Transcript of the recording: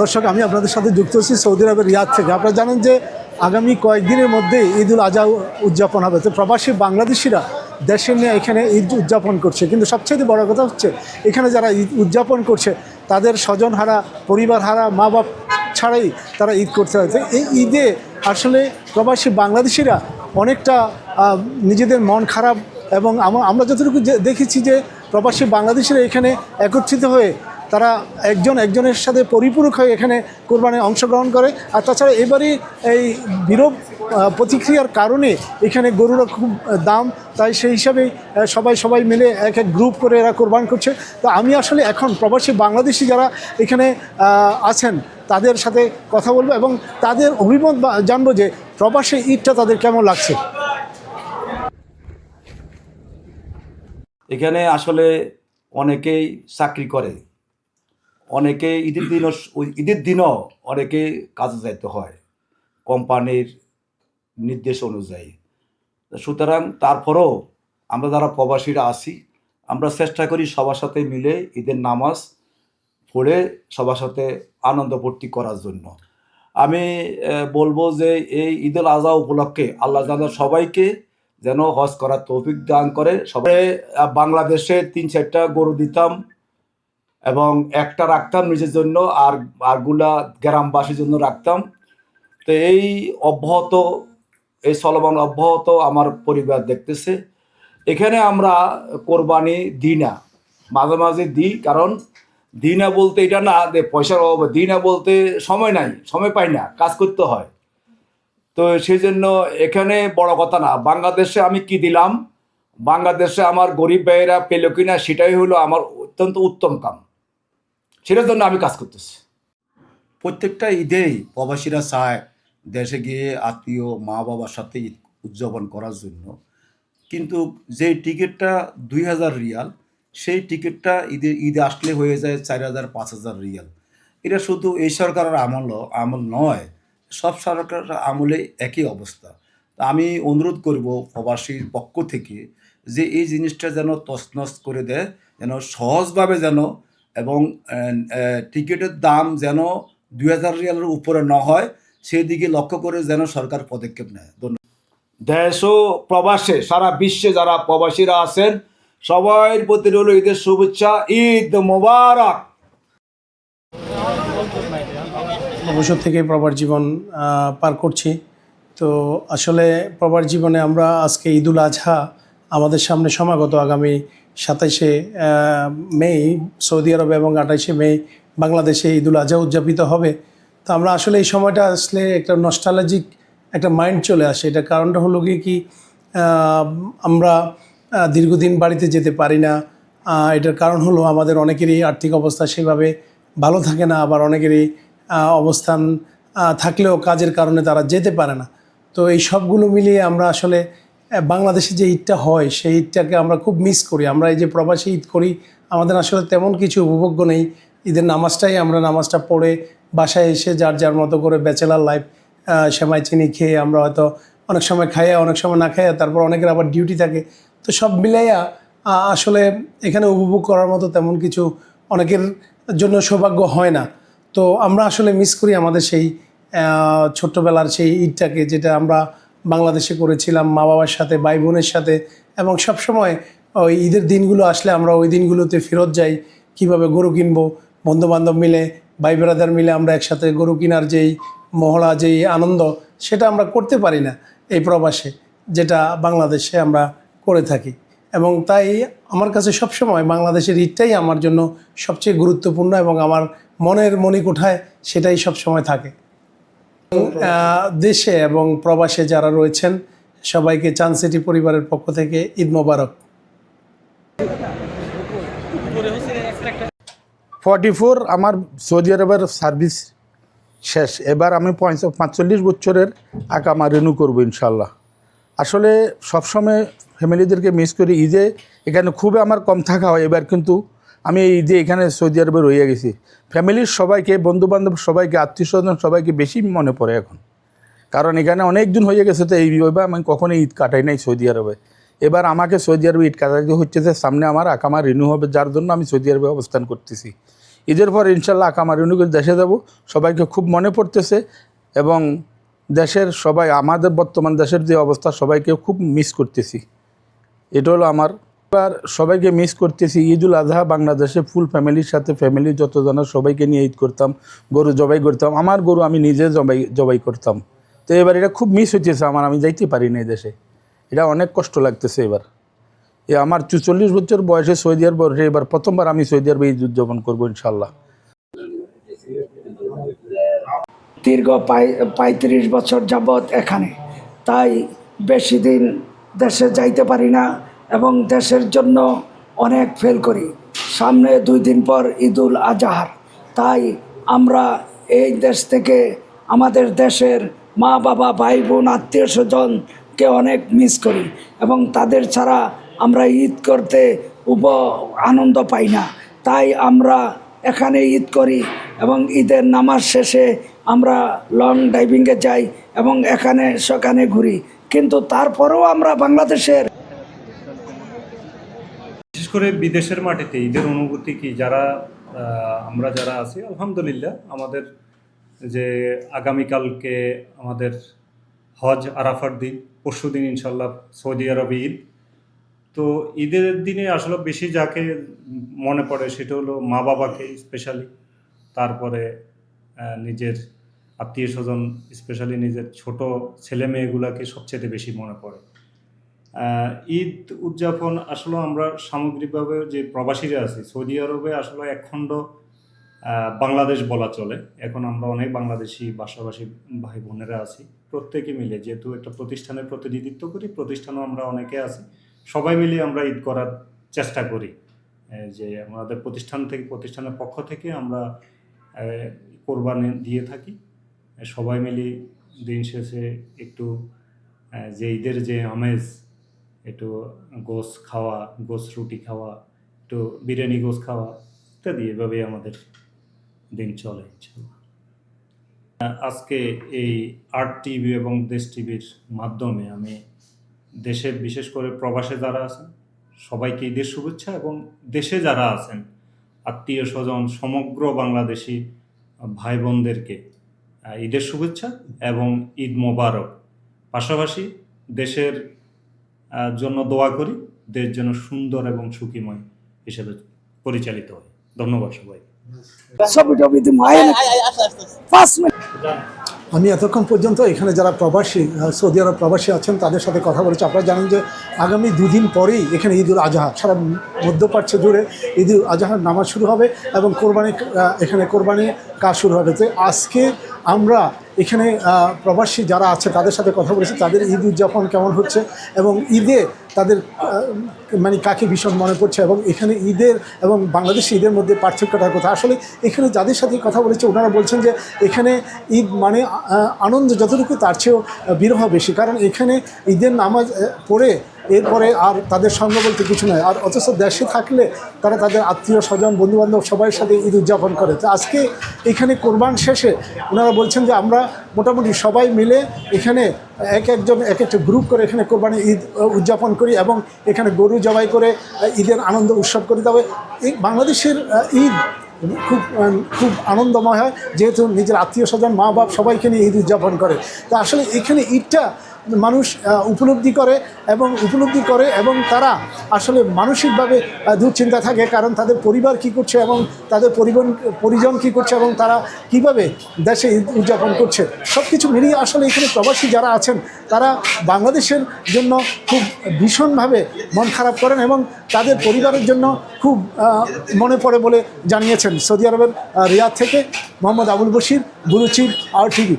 দর্শক, আমি আপনাদের সাথে যুক্ত হচ্ছি সৌদি আরবের রিয়াদ থেকে। আপনারা জানেন যে আগামী কয়েকদিনের মধ্যে ঈদ উল আজহা উদযাপন হবে। তো প্রবাসী বাংলাদেশিরা দেশে নিয়ে এখানে ঈদ উদযাপন করছে, কিন্তু সবচেয়ে বড় কথা হচ্ছে এখানে যারা ঈদ উদযাপন করছে তাদের স্বজন হারা, পরিবার হারা, মা বাপ ছাড়াই তারা ঈদ করতে হয়। তো এই ঈদে আসলে প্রবাসী বাংলাদেশিরা অনেকটা নিজেদের মন খারাপ, এবং আমরা যতটুকু দেখেছি যে প্রবাসী বাংলাদেশিরা এখানে একত্রিত হয়ে তারা একজনের সাথে পরিপূরক হয়ে এখানে কোরবানি অংশগ্রহণ করে। আর তাছাড়া এবারই এই বিরূপ প্রতিক্রিয়ার কারণে এখানে গরুরা খুব দাম, তাই সেই হিসাবেই সবাই মিলে এক গ্রুপ করে এরা কোরবান করছে। তো আমি আসলে এখন প্রবাসী বাংলাদেশি যারা এখানে আছেন তাদের সাথে কথা বলবো এবং তাদের অভিমত জানবো যে প্রবাসী ঈদটা তাদের কেমন লাগছে। এখানে আসলে অনেকেই চাকরি করে, অনেকে ঈদের দিনও অনেকে কাজে যাইতে হয় কোম্পানির নির্দেশ অনুযায়ী। সুতরাং তারপরেও আমরা যারা প্রবাসীরা আছি, আমরা চেষ্টা করি সবার সাথে মিলে ঈদের নামাজ পড়ে সবার সাথে আনন্দ ফুর্তি করার জন্য। আমি বলবো যে এই ঈদ উল আজহা উপলক্ষে আল্লাহ তাআলা সবাইকে যেন হজ করার তৌফিক দান করে। সবাই বাংলাদেশে 3-4টা গরু দিতাম এবং একটা রাখতাম নিজের জন্য, আরগুলা গ্রামবাসীর জন্য রাখতাম। তো এই চলমান অব্যাহত আমার পরিবার দেখতেছে। এখানে আমরা কোরবানি দিই না, মাঝে মাঝে দিই, কারণ দিই না বলতে এটা না যে পয়সার অভাবে দিই না, বলতে সময় নাই, সময় পাই না, কাজ করতে হয়। তো সেই জন্য এখানে বড় কথা না বাংলাদেশে আমি কি দিলাম, বাংলাদেশে আমার গরিব ভাইয়েরা পেল কিনা সেটাই হলো আমার অত্যন্ত উত্তম কাম, সেটার জন্য আমি কাজ করতেছি। প্রত্যেকটা ঈদেই প্রবাসীরা চায় দেশে গিয়ে আত্মীয় মা বাবার সাথে ঈদ উদযাপন করার জন্য, কিন্তু যে টিকিটটা 2000 রিয়াল, সেই টিকিটটা ঈদে আসলে হয়ে যায় 4000-5000 রিয়াল। এটা শুধু এই সরকারের আমল নয়, সব সরকারের আমলে একই অবস্থা। তা আমি অনুরোধ করব প্রবাসীর পক্ষ থেকে যে এই জিনিসটা যেন তছনছ করে দেয়, যেন সহজভাবে যেন, এবং টিকিটের দাম যেন 2000 রিয়ালের উপরে না হয়, সেই দিকে লক্ষ্য করে যেন সরকার পদক্ষেপ নেয়। ধন্যবাদ। দেশ ও প্রবাসে সারা বিশ্বে যারা প্রবাসীরা আছেন সবার প্রতি রইল ঈদের শুভেচ্ছা। ঈদ মোবারক। অবসর থেকে প্রবাস জীবন পার করছি। তো আসলে প্রবাস জীবনে আমরা আজকে ঈদ উল আজহা আমাদের সামনে সমাগত আগামী 27শে মে সৌদি আরবে এবং 28শে মে বাংলাদেশে ঈদ উল আজহা উদযাপিত হবে। তো আমরা আসলে এই সময়টা আসলে একটা নস্টালজিক একটা মাইন্ড চলে আসে। এটার কারণটা হলো কি আমরা দীর্ঘদিন বাড়িতে যেতে পারি না। এটার কারণ হলো আমাদের অনেকেরই আর্থিক অবস্থা সেভাবে ভালো থাকে না, আবার অনেকেরই অবস্থান থাকলেও কাজের কারণে তারা যেতে পারে না। তো এই সবগুলো মিলিয়ে আমরা আসলে বাংলাদেশে যে ঈদটা হয় সেই ঈদটাকে আমরা খুব মিস করি। আমরা এই যে প্রবাসী ঈদ করি, আমাদের আসলে তেমন কিছু উপভোগ্য নেই। ঈদের নামাজটাই আমরা নামাজটা পড়ে বাসায় এসে যার মতো করে ব্যাচেলার লাইফ সেমাই চিনি খেয়ে আমরা হয়তো অনেক সময় খাইয়া অনেক সময় না খাইয়া, তারপর অনেকের আবার ডিউটি থাকে। তো সব মিলাইয়া আসলে এখানে উপভোগ করার মতো তেমন কিছু অনেকের জন্য সৌভাগ্য হয় না। তো আমরা আসলে মিস করি আমাদের সেই ছোট্টবেলার সেই ঈদটাকে, যেটা আমরা বাংলাদেশে করেছিলাম মা বাবার সাথে, ভাই বোনের সাথে, এবং সবসময় ওই ঈদের দিনগুলো আসলে আমরা ওই দিনগুলোতে ফেরত যাই। কিভাবে গরু কিনবো, বন্ধুবান্ধব মিলে, ভাই ব্রাদার মিলে আমরা একসাথে গরু কেনার যেই মহড়া, যেই আনন্দ, সেটা আমরা করতে পারি না এই প্রবাসে, যেটা বাংলাদেশে আমরা করে থাকি। এবং তাই আমার কাছে সবসময় বাংলাদেশের ঈদটাই আমার জন্য সবচেয়ে গুরুত্বপূর্ণ, এবং আমার মনের মণিকোঠায় সেটাই সবসময় থাকে। দেশে এবং প্রবাসে যারা রয়েছেন সবাইকে চানসিটি পরিবারের পক্ষ থেকে ঈদ মোবারক। 44 আমার সৌদি আরবের সার্ভিস শেষ। এবার আমি 45 বছরের আকামা রিনিউ করবো ইনশাল্লাহ। আসলে সবসময় ফ্যামিলিদেরকে মিস করি। ঈদে এখানে খুবই আমার কম থাকা হয়, এবার কিন্তু আমি এই ঈদে এখানে সৌদি আরবে রয়ে গেছি। ফ্যামিলির সবাইকে, বন্ধুবান্ধব সবাইকে, আত্মীয় স্বজন সবাইকে বেশি মনে পড়ে এখন, কারণ এখানে অনেক দিন হয়ে গেছে। তো এইভাবে আমি কখনো ঈদ কাটাই নাই সৌদি আরবে। এবার আমাকে সৌদি আরবে ঈদ কাটাইতে হচ্ছে যে সামনে আমার আকামা রিনিউ হবে, যার জন্য আমি সৌদি আরবে অবস্থান করতেছি। ঈদের পর ইনশাল্লাহ আকামা রিনিউ করে দেশে যাব। সবাইকে খুব মনে পড়তেছে এবং দেশের সবাই, আমাদের বর্তমান দেশের যে অবস্থা, সবাইকে খুব মিস করতেছি। এটা হলো আমার। এবার সবাইকে মিস করতেছি। ঈদুল আজহা বাংলাদেশে ফুল ফ্যামিলির সাথে, ফ্যামিলি যতজন সবাইকে নিয়ে ঈদ করতাম, গরু জবাই করতাম। আমার গরু আমি নিজে জবাই করতাম। তো এবার এটা খুব মিস হইতেছে আমার, আমি যাইতে পারি না এই দেশে। এটা অনেক কষ্ট লাগতেছে এবার। আমার 44 বছর বয়সে সৌদি আরব এবার প্রথমবার আমি সৌদি আরবে ঈদ উদযাপন করবো ইনশাল্লাহ। দীর্ঘ 35 বছর যাবৎ এখানে, তাই বেশি দিন দেশে যাইতে পারি না এবং দেশের জন্য অনেক ফেল করি। সামনে 2 দিন পর ঈদুল আজহার, তাই আমরা এই দেশ থেকে আমাদের দেশের মা বাবা, ভাই বোন, আত্মীয় স্বজনকে অনেক মিস করি এবং তাদের ছাড়া আমরা ঈদ করতে আনন্দ পাই না। তাই আমরা এখানে ঈদ করি এবং ঈদের নামাজ শেষে আমরা লং ড্রাইভিংয়ে যাই এবং এখানে সেখানে ঘুরি, কিন্তু তারপরেও আমরা বাংলাদেশের। বিশেষ করে বিদেশের মাটিতে ঈদের অনুভূতি কি, আমরা যারা আছি আলহামদুলিল্লাহ, আমাদের যে আগামীকালকে আমাদের হজ আরাফার দিন, পরশু দিন ইনশাল্লাহ সৌদি আরবে ঈদ। তো ঈদের দিনে আসলে বেশি যাকে মনে পড়ে সেটা হলো মা বাবাকে স্পেশালি, তারপরে নিজের আত্মীয় স্বজন, স্পেশালি নিজের ছোট ছেলে মেয়েগুলোকে সবচেয়ে বেশি মনে পড়ে। ঈদ উদযাপন আসলে আমরা সামগ্রিকভাবে যে প্রবাসীরা আছি সৌদি আরবে, আসলে একখণ্ড বাংলাদেশ বলা চলে। এখন আমরা অনেক বাংলাদেশি বাসাবাসী ভাই বোনেরা আছি, প্রত্যেকে মিলে, যেহেতু একটা প্রতিষ্ঠানের প্রতিনিধিত্ব করি, প্রতিষ্ঠানও আমরা অনেকে আছি, সবাই মিলে আমরা ঈদ করার চেষ্টা করি। যে আমাদের প্রতিষ্ঠানের পক্ষ থেকে আমরা কোরবানি দিয়ে থাকি। সবাই মিলে দিন শেষে একটু যে ঈদের যে আমেজ, একটু গোশ খাওয়া, গোশ রুটি খাওয়া, একটু বিরিয়ানি গোশ খাওয়া ইত্যাদি, এভাবেই আমাদের দিন চলে ইনশাল্লাহ। আজকে এই আর্ট টিভি এবং দেশ টিভির মাধ্যমে আমি দেশের, বিশেষ করে প্রবাসে যারা আছেন সবাইকে ঈদের শুভেচ্ছা, এবং দেশে যারা আছেন আত্মীয় স্বজন, সমগ্র বাংলাদেশি ভাই বোনদেরকে ঈদের শুভেচ্ছা এবং ঈদ মোবারক। পাশাপাশি দেশের জন্য দোয়া করি, দেশ যেন সুন্দর এবং সুখীময় হিসেবে পরিচালিত হয়। ধন্যবাদ সবাই। আমি এতক্ষণ পর্যন্ত এখানে যারা প্রবাসী, সৌদি আরব প্রবাসী আছেন তাদের সাথে কথা বলেছি। আপনারা জানেন যে আগামী 2 দিন পরেই এখানে ঈদুল আজহা, সারা মধ্যপ্রাচ্য জুড়ে ঈদুল আজহার নামাজ শুরু হবে এবং এখানে কোরবানি কাজ শুরু হবে। তো আজকে আমরা এখানে প্রবাসী যারা আছে তাদের সাথে কথা বলেছি, তাদের ঈদ উদযাপন কেমন হচ্ছে এবং ঈদে তাদের মানে কাকে ভীষণ মনে পড়ছে এবং এখানে ঈদের এবং বাংলাদেশি ঈদের মধ্যে পার্থক্যটার কথা। আসলে এখানে যাদের সাথে কথা বলেছে ওনারা বলছেন যে এখানে ঈদ মানে আনন্দ যতটুকু তার চেয়েও বিরহ বেশি, কারণ এখানে ঈদের নামাজ পড়ে এরপরে আর তাদের সঙ্গ বলতে কিছু নয়। আর অথচ দেশে থাকলে তারা তাদের আত্মীয় স্বজন, বন্ধুবান্ধব সবার সাথে ঈদ উদযাপন করে। তো আজকে এখানে কোরবান শেষে ওনারা বলছেন যে আমরা মোটামুটি সবাই মিলে এখানে একজন এক একটা গ্রুপ করে এখানে কোরবানি ঈদ উদযাপন করি এবং এখানে গরু জবাই করে ঈদের আনন্দ উৎসব করি। তবে এই বাংলাদেশের ঈদ খুব আনন্দময় হয়, যেহেতু নিজের আত্মীয় স্বজন, মা বাপ সবাইকে নিয়ে ঈদ উদযাপন করে। তো আসলে এখানে ঈদটা মানুষ উপলব্ধি করে এবং তারা আসলে মানসিকভাবে দুশ্চিন্তা থাকে, কারণ তাদের পরিবার কী করছে এবং তাদের পরিজন কী করছে এবং তারা কিভাবে দেশে ঈদ উদযাপন করছে, সব কিছু মিলিয়ে আসলে এখানে প্রবাসী যারা আছেন তারা বাংলাদেশের জন্য খুব ভীষণভাবে মন খারাপ করেন এবং তাদের পরিবারের জন্য খুব মনে পড়ে বলে জানিয়েছেন। সৌদি আরবের রিয়াদ থেকে মোহাম্মদ আবুল বশির, বুলু চিফ, আর টিভি।